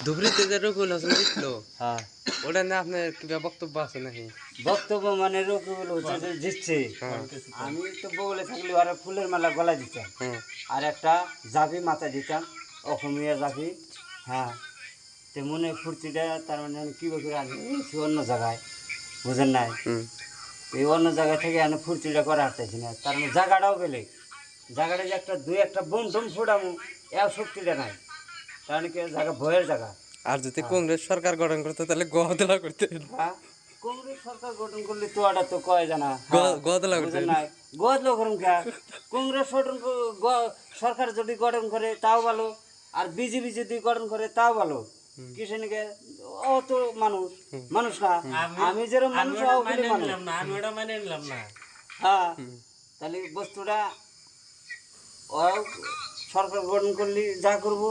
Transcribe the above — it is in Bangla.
ধুবড়িতে যে রকিবুল হাসান জিতলো হ্যাঁ ওটা নিয়ে আপনার কি বক্তব্য আছে নাকি? বক্তব্য মানে রকিবুল হচ্ছে যে জিতছে আমি তো বগলে থাকলে আর ফুলের মালা গলায় দিতাম আর একটা জাফি মাথায় দিতাম অসমীয়া জাফি। হ্যাঁ তো মনে ফুর্তিটা তার মানে আমি কী করে আনছি অন্য জায়গায় বুঝেন নাই এই অন্য জায়গা থেকে আমি ফুর্তিটা করে আসতেছি না তার মানে জায়গাটাও গেলে জায়গাটা যে একটা দুই একটা বোম টোম ফোটামো এও শক্তিটা নাই কারণ কি জায়গা ভয়ের জায়গা। আর যদি কংগ্রেস সরকার গঠন করতে তাহলে গদলা করতে হ্যাঁ কংগ্রেস সরকার গঠন করলে তো এটা তো কয় জানা গদলা করতে বুঝেন নাই গদলো করুন কে কংগ্রেস সরকার যদি গঠন করে তাও ভালো আর বিজেপি যদি গঠন করে তাও ভালো কিসেনিকে ও তো মানুষ মানুষ না আমি যেরকম মানুষ হ্যাঁ তাহলে বস্তুটা ও সরকার গঠন করলে যা করবো